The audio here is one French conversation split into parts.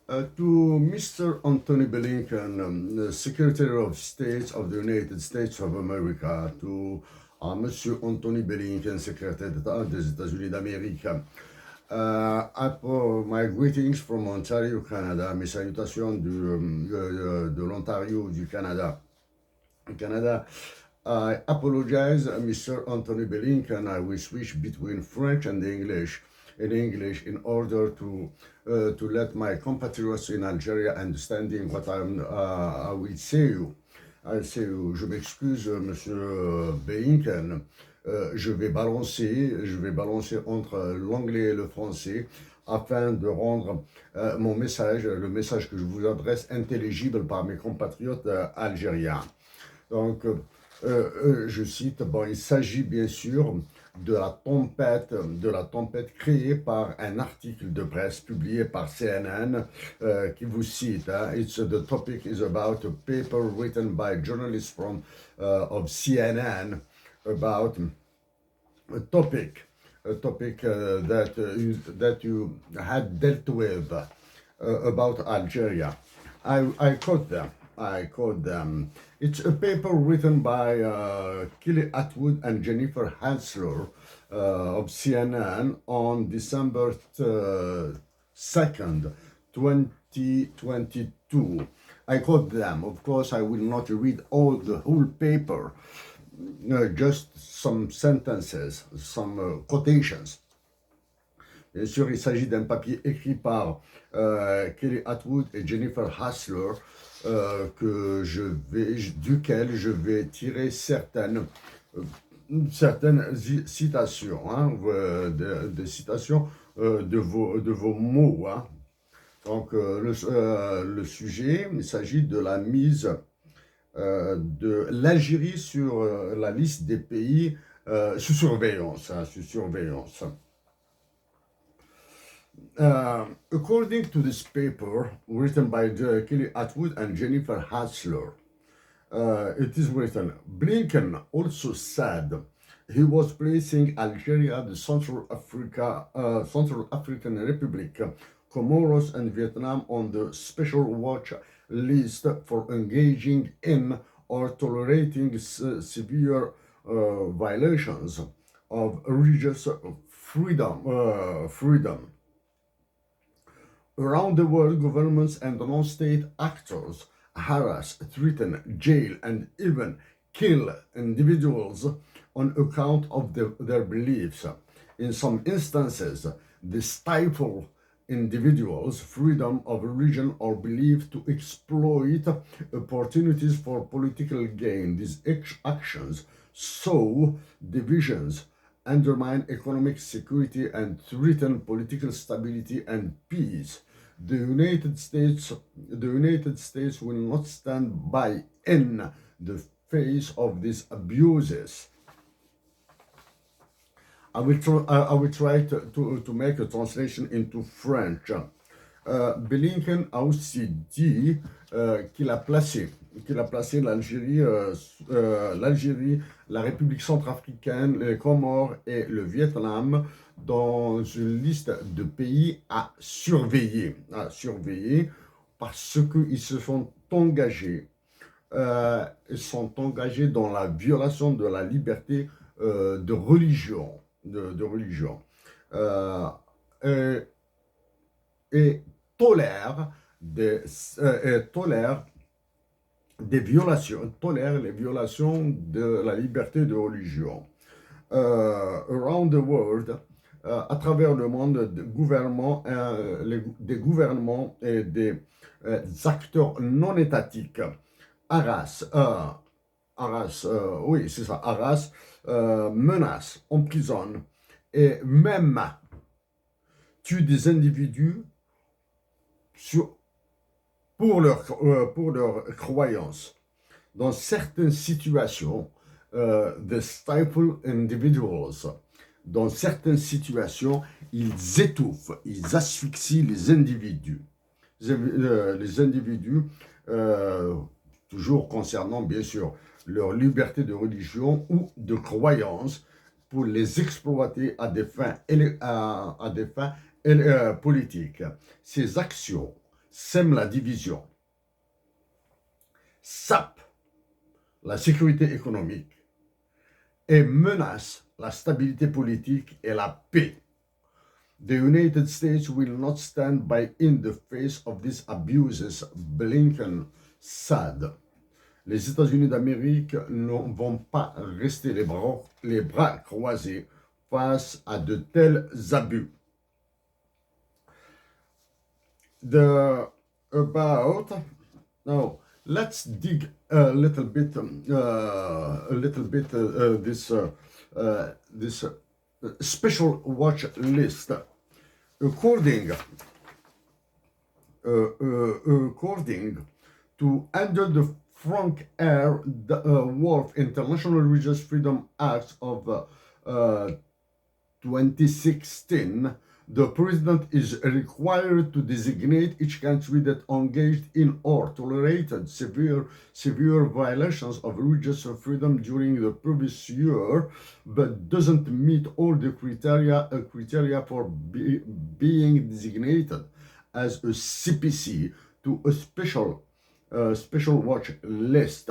To Mr. Antony Blinken, the Secretary of State of the United States of America, to Monsieur Antony Blinken, Secrétaire d'État des États-Unis d'Amérique. My greetings from Ontario, Canada, mes salutations de l'Ontario, du Canada. Canada, I apologize, Mr. Antony Blinken. I will switch between French and English. In English, in order to let my compatriots in Algeria understanding what I will say you. I'll say you. Je m'excuse, Monsieur Blinken. Je vais balancer entre l'anglais et le français afin de rendre mon message, le message que je vous adresse, intelligible par mes compatriotes algériens. Donc, je cite, bon, il s'agit bien sûr de la tempête créée par un article de presse publié par CNN qui vous cite. The topic is about a paper written by journalists from of CNN about a topic that you had dealt with about Algeria. I quote them. It's a paper written by Kelly Atwood and Jennifer Hansler of CNN on December 2nd, 2022. I quote them. Of course, I will not read the whole paper, just some sentences, some quotations. Bien sûr, il s'agit d'un papier écrit par Kelly Atwood et Jennifer Hansler, duquel je vais tirer certaines citations, des citations de vos mots. Donc, le sujet, il s'agit de la mise de l'Algérie sur la liste des pays sous surveillance. According to this paper written by Kelly Atwood and Jennifer Hansler, it is written, Blinken also said he was placing Algeria, the Central African Republic, Comoros and Vietnam on the special watch list for engaging in or tolerating severe violations of religious freedom. Around the world, governments and non-state actors harass, threaten, jail, and even kill individuals on account of their beliefs. In some instances, they stifle individuals' freedom of religion or belief to exploit opportunities for political gain. These actions sow divisions, undermine economic security, and threaten political stability and peace. The United States will not stand by in the face of these abuses. I will try to make a translation into French. Blinken a aussi dit qu'il a placé l'Algérie, la République centrafricaine, les Comores et le Vietnam dans une liste de pays à surveiller parce qu'ils se sont engagés. Ils sont engagés dans la violation de la liberté de religion. Et tolère les violations de la liberté de religion. Around the world, à travers le monde, des gouvernements et des acteurs non étatiques harassent, menacent, emprisonnent et même tuent des individus pour leur croyance. Dans certaines situations, they stifle individuals. Dans certaines situations, ils étouffent, ils asphyxient les individus. Toujours concernant bien sûr leur liberté de religion ou de croyance, pour les exploiter à des fins politiques. Ces actions sème la division, sape la sécurité économique et menace la stabilité politique et la paix. The United States will not stand by in the face of these abuses, Blinken said. Les États-Unis d'Amérique ne vont pas rester les bras croisés face à de tels abus. Now let's dig a little bit this special watch list. According to under the Francais Wolf International Religious Freedom Act of 2016, the president is required to designate each country that engaged in or tolerated severe violations of religious freedom during the previous year, but doesn't meet all the criteria for being designated as a CPC to a special watch list.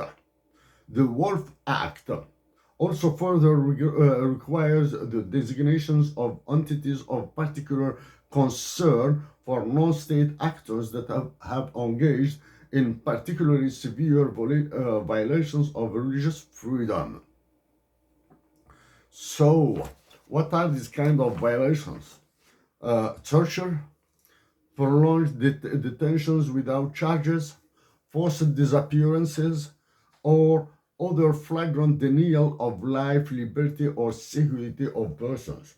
The Wolf Act also further requires the designations of entities of particular concern for non-state actors that have engaged in particularly severe violations of religious freedom. So, what are these kind of violations? Torture, prolonged detentions without charges, forced disappearances, or other flagrant denial of life, liberty, or security of persons.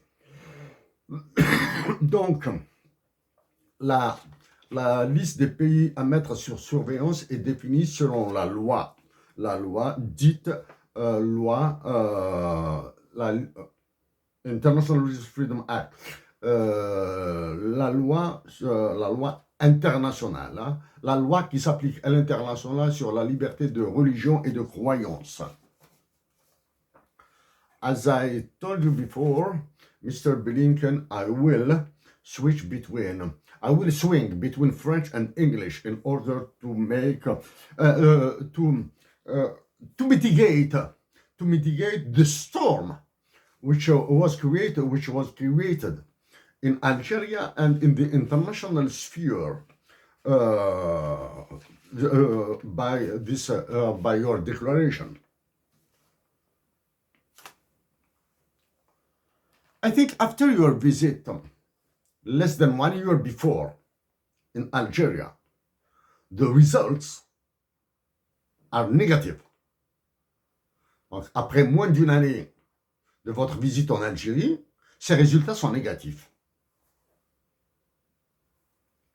Donc, la liste des pays à mettre sur surveillance est définie selon la loi dite International Religious Freedom Act, la loi internationale, hein, la loi qui s'applique à l'international sur la liberté de religion et de croyance. As I told you before, Mr. Blinken, I will swing between French and English in order to make to mitigate the storm which was created in Algerie and in the international sphere by your declaration. I think after your visit, less than 1 year before, in Algeria, the results are negative. Donc, après moins d'une année de votre visite en Algérie, ces résultats sont négatifs.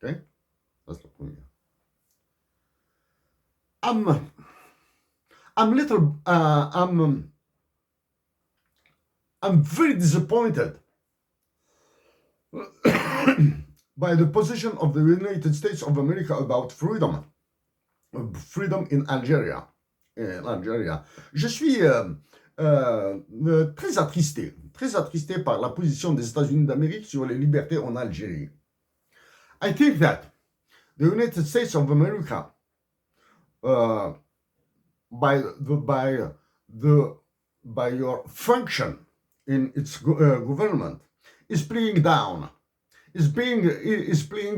Okay? That's the point. I'm very disappointed by the position of the United States of America about freedom in Algeria. Je suis très attristé par la position des États-Unis d'Amérique sur les libertés en Algérie. I think that the United States of America, by your function in its government, is playing down, is playing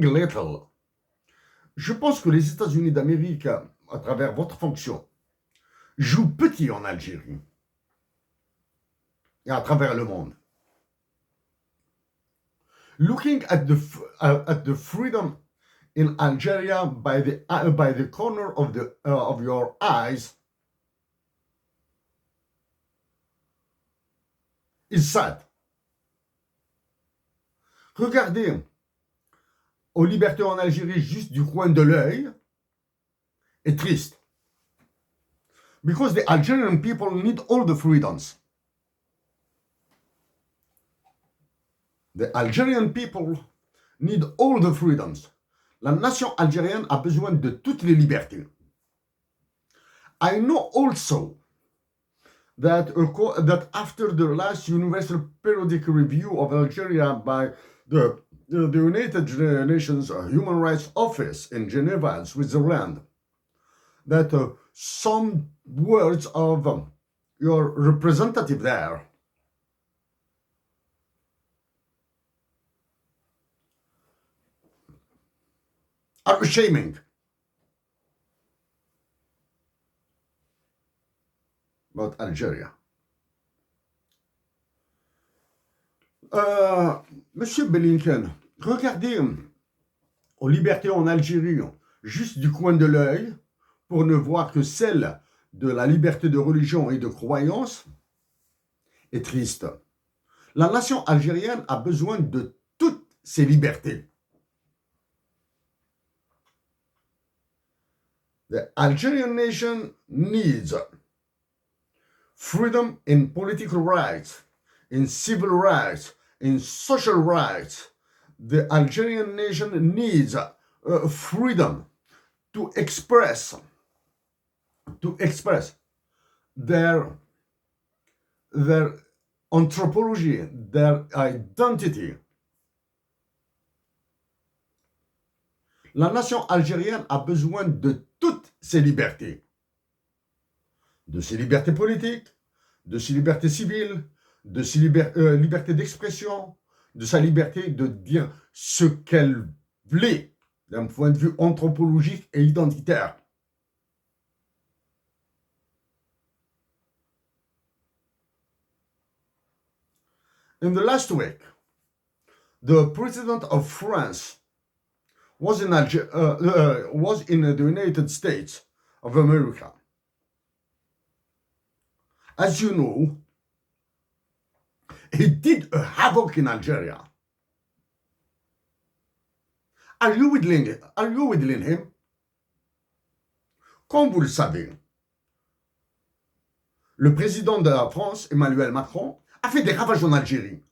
little. Je pense que les États-Unis d'Amérique, à travers votre fonction, jouent petit en Algérie et à travers le monde. Looking at the freedom in Algeria by the corner of your eyes is sad. Regardez aux libertés en Algérie juste du coin de l'œil est triste. Because the Algerian people need all the freedoms. The Algerian people need all the freedoms. La nation algérienne a besoin de toutes les libertés. I know also that after the last universal periodic review of Algeria by the the United Nations Human Rights Office in Geneva, Switzerland, that some words of your representative there are shaming about Algeria. Monsieur Blinken, regardez aux libertés en Algérie juste du coin de l'œil pour ne voir que celle de la liberté de religion et de croyance est triste. La nation algérienne a besoin de toutes ses libertés. The Algerian nation needs freedom in political rights, in civil rights, in social rights. The Algerian nation needs freedom to express their anthropology, their identity. La nation algérienne a besoin de toutes ses libertés. De ses libertés politiques, de ses libertés civiles, de ses libertés d'expression, de sa liberté de dire ce qu'elle voulait d'un point de vue anthropologique et identitaire. In the last week, the president of France was in the United States of America. As you know, he did a havoc in Algeria. Are you with him? Comme vous le savez, le président de la France, Emmanuel Macron, a fait des ravages en Algérie.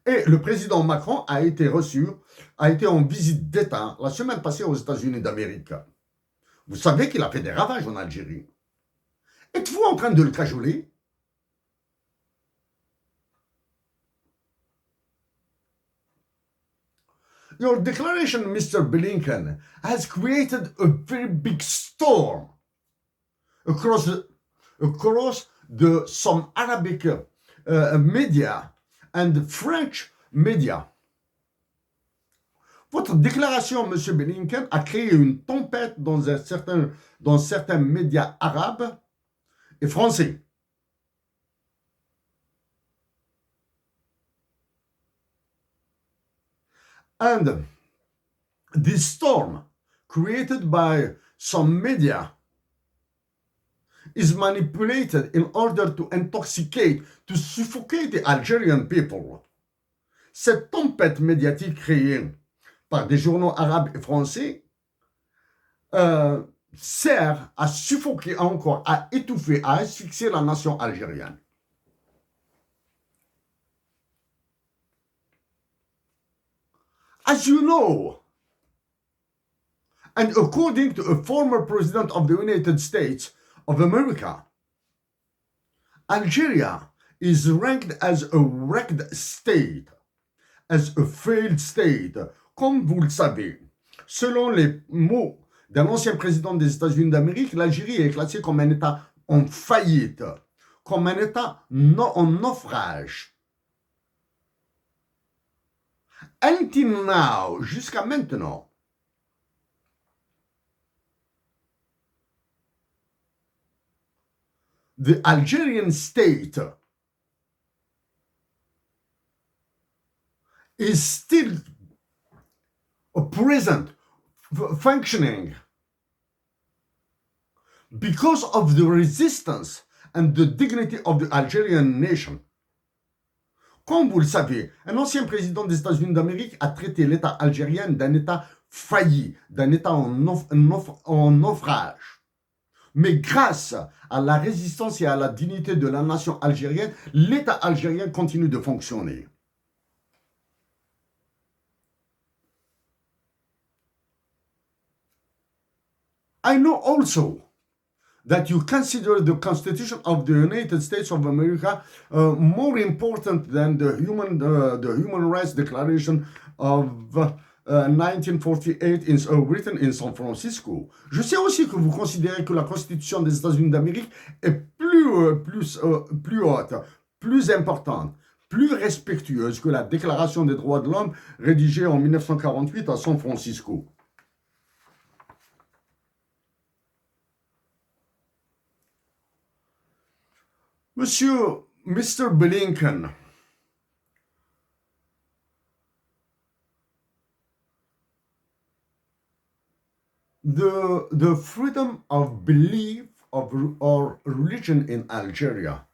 Et le président Macron a été en visite d'État la semaine passée aux États-Unis d'Amérique. Vous savez qu'il a fait des ravages en Algérie. Êtes-vous en train de le cajoler? Your declaration, Mr. Blinken, has created a very big storm across some Arabic media and French media. Votre déclaration, M. Blinken, a créé une tempête dans certains médias arabes et français. And this storm created by some media is manipulated in order to intoxicate, to suffocate the Algerian people. Cette tempête médiatique créée par des journaux arabes et français sert à suffoquer encore, à étouffer, à asphyxier la nation algérienne. As you know, and according to a former president of the United States of America, Algeria is ranked as a wrecked state, as a failed state. Comme vous le savez, selon les mots d'un ancien président des États-Unis d'Amérique, l'Algérie est classée comme un État en faillite, comme un État en naufrage. Until now, jusqu'à maintenant, the Algerian state is still present, functioning, because of the resistance and the dignity of the Algerian nation. Comme vous le savez, un ancien président des États-Unis d'Amérique a traité l'État algérien d'un État failli, d'un État en naufrage. Mais grâce à la résistance et à la dignité de la nation algérienne, l'État algérien continue de fonctionner. I know also that you consider the Constitution of the United States of America more important than the Human Rights Declaration of 1948 written in San Francisco. Je sais aussi que vous considérez que la Constitution des États-Unis d'Amérique est plus haute, plus importante, plus respectueuse que la Déclaration des droits de l'homme rédigée en 1948 à San Francisco. Mr. Blinken, the freedom of belief or religion in Algeria,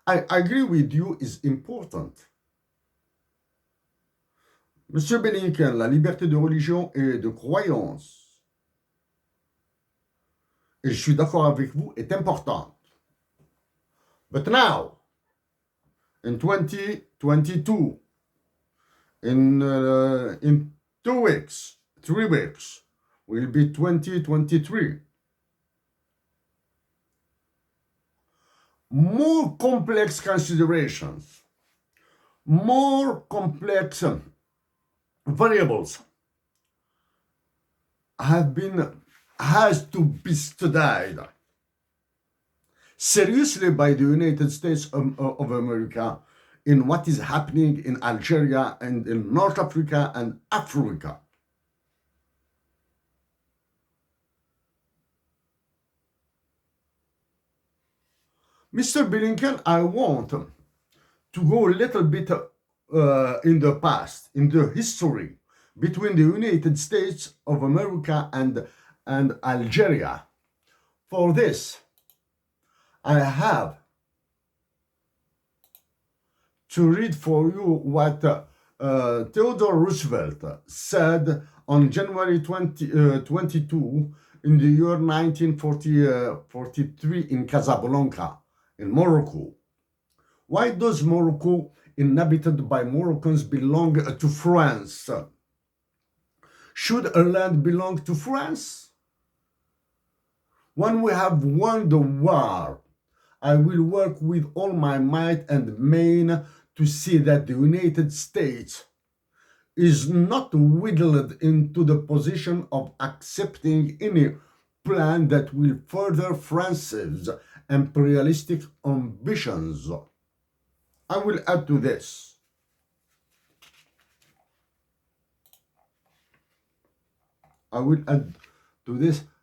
I agree with you, is important. Monsieur Blinken, la liberté de religion et de croyance, et je suis d'accord avec vous, est importante. But now, in 2022, in 2 weeks, 3 weeks, will be 2023. More complex considerations, more complex variables has to be studied seriously by the United States of America in what is happening in Algeria and in North Africa and Africa. Mr. Blinken, I want to go a little bit in the past, in the history between the United States of America and Algeria. For this, I have to read for you what Theodore Roosevelt said on January 22 in the year 1943 in Casablanca, in Morocco. Why does Morocco, inhabited by Moroccans, belong to France? Should a land belong to France? When we have won the war, I will work with all my might and main to see that the United States is not wheedled into the position of accepting any plan that will further France's imperialistic ambitions. I will add to this.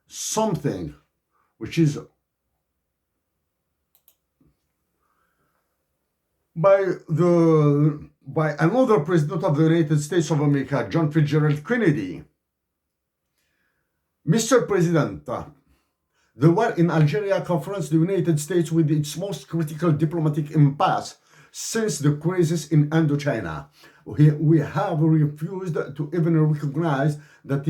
Something which is by another president of the United States of America, John Fitzgerald Kennedy. Mr. President, the war in Algeria confronts the United States with its most critical diplomatic impasse since the crisis in Indochina. We have refused to even recognize that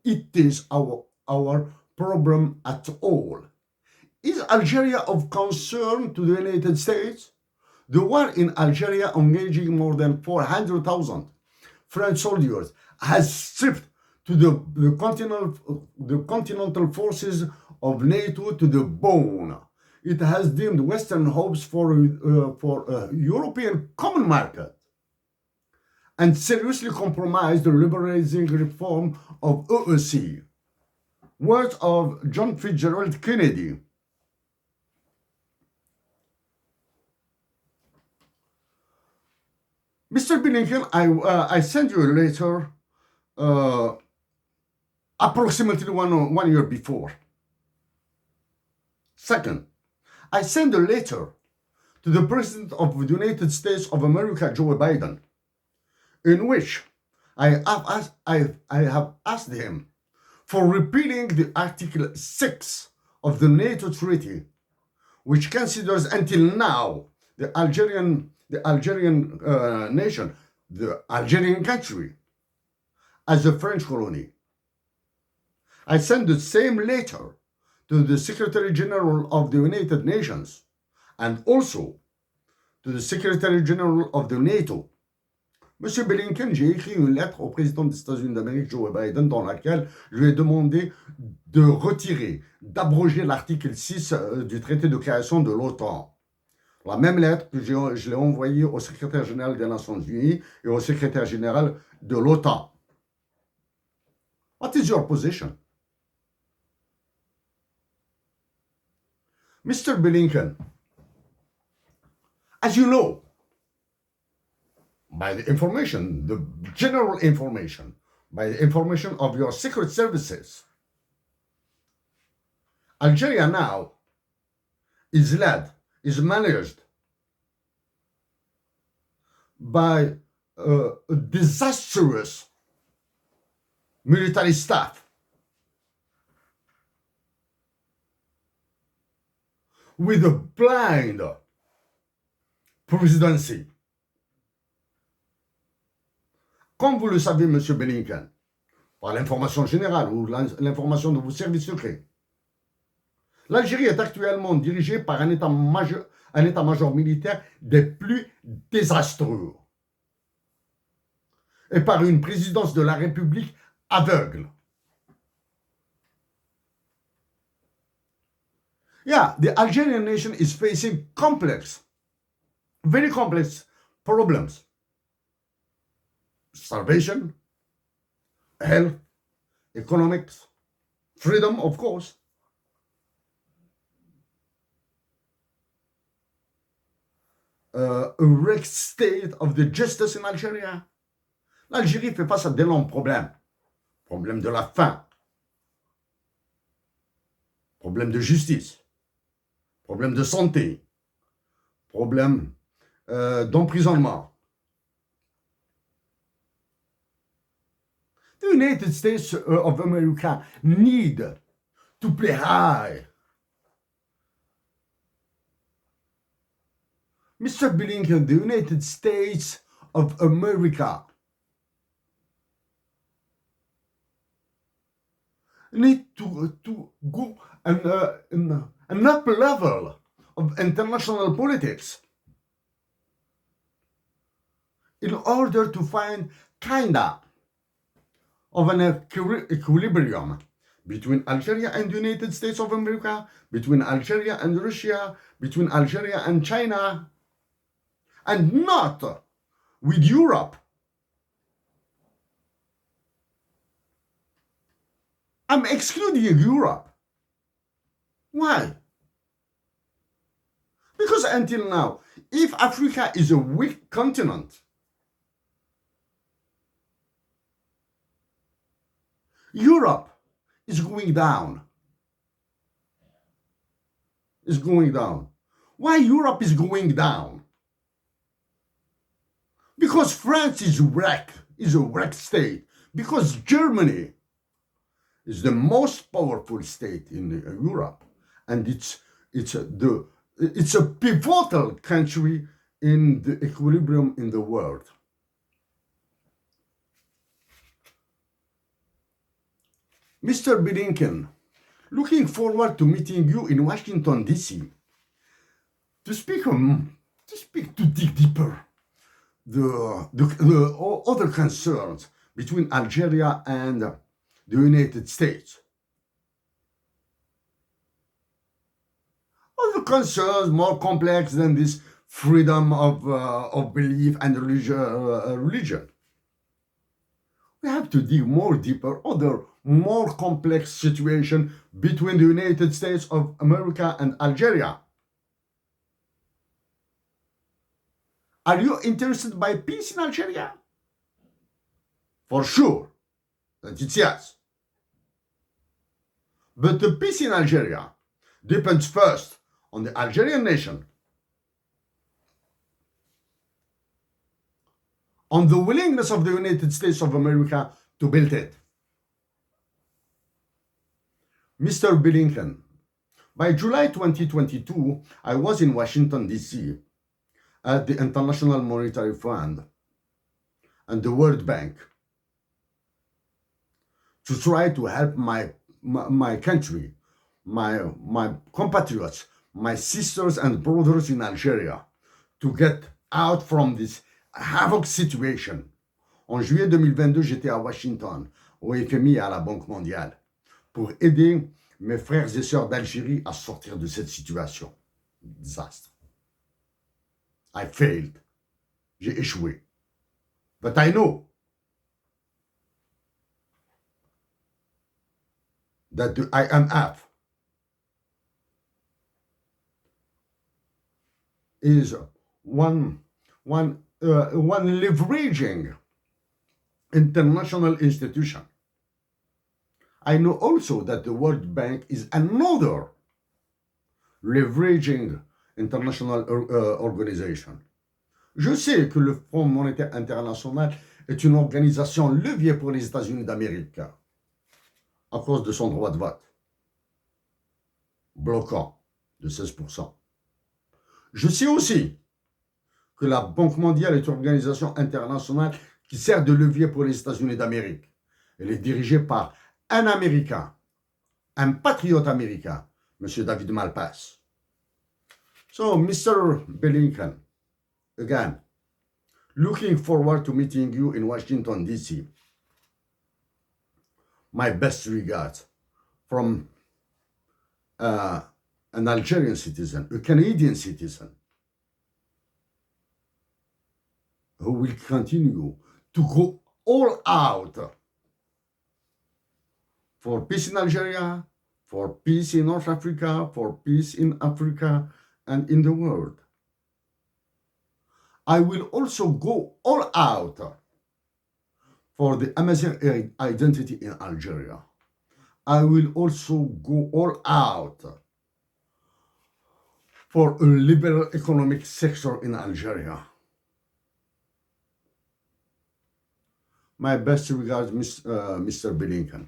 it is our problem at all. Is Algeria of concern to the United States? The war in Algeria, engaging more than 400,000 French soldiers, has stripped to the continental forces of NATO to the bone. It has dimmed Western hopes for a European common market and seriously compromised the liberalizing reform of OEC. Words of John Fitzgerald Kennedy. Mr. Blinken, I sent you a letter approximately one year before. Second, I sent a letter to the President of the United States of America, Joe Biden, in which I have asked him for repealing the Article 6 of the NATO Treaty, which considers until now the Algerian nation, the Algerian country, as a French colony. I sent the same letter to the Secretary General of the United Nations and also to the Secretary General of the NATO Monsieur Blinken, j'ai écrit une lettre au président des États-Unis d'Amérique, Joe Biden, dans laquelle je lui ai demandé de retirer, d'abroger l'article 6 du traité de création de l'OTAN. La même lettre que je l'ai envoyée au secrétaire général des Nations Unies et au secrétaire général de l'OTAN. What is your position? Mr. Blinken, as you know, by the information, the general information, by the information of your secret services, Algeria now is led, is managed by a disastrous military staff with a blind presidency. Comme vous le savez, M. Blinken, par l'information générale ou l'information de vos services secrets, l'Algérie est actuellement dirigée par un état-major militaire des plus désastreux et par une présidence de la République aveugle. Yeah, the Algerian nation is facing very complex problems. Starvation, health, economics, freedom, of course. A wrecked state of the justice in Algeria. L'Algérie fait face à d'énormes problèmes. Problème de la faim. Problème de justice. Problème de santé. Problème d'emprisonnement. The United States of America need to play high. Mr. Blinken, the United States of America need to go an up level of international politics in order to find kinda of an equilibrium between Algeria and the United States of America, between Algeria and Russia, between Algeria and China, and not with Europe. I'm excluding Europe. Why? Because until now, if Africa is a weak continent, Europe is going down. Is going down. Why Europe is going down? Because France is a wrecked state. Because Germany is the most powerful state in Europe, and it's a pivotal country in the equilibrium in the world. Mr. Blinken, looking forward to meeting you in Washington, D.C. to dig deeper the other concerns between Algeria and the United States. Other concerns more complex than this freedom of belief and religion. We have to dig more deeper, other more complex situation between the United States of America and Algeria. Are you interested by peace in Algeria? For sure, that it's yes. But the peace in Algeria depends first on the Algerian nation, on the willingness of the United States of America to build it. Mr. Blinken, by July 2022, I was in Washington, D.C. at the International Monetary Fund and the World Bank to try to help my country, my compatriots, my sisters and brothers in Algeria to get out from this havoc situation. En juillet 2022, j'étais à Washington, au FMI et à la Banque mondiale, pour aider mes frères et sœurs d'Algérie à sortir de cette situation. Désastre. I failed. J'ai échoué. But I know that the IMF is one leveraging international institution. I know also that the World Bank is another leveraging international organization. Je sais que le Fonds monétaire international est une organisation levier pour les États-Unis d'Amérique à cause de son droit de vote bloquant de 16%. Je sais aussi que la Banque mondiale est une organisation internationale qui sert de levier pour les États-Unis d'Amérique. Elle est dirigée par un Américain, un patriote américain, M. David Malpass. So, Mr. Blinken, again, looking forward to meeting you in Washington, D.C. My best regards from an Algerian citizen, a Canadian citizen, who will continue to go all out for peace in Algeria, for peace in North Africa, for peace in Africa and in the world. I will also go all out for the Amazigh identity in Algeria. I will also go all out for a liberal economic sector in Algeria. My best regards, Mr. Blinken.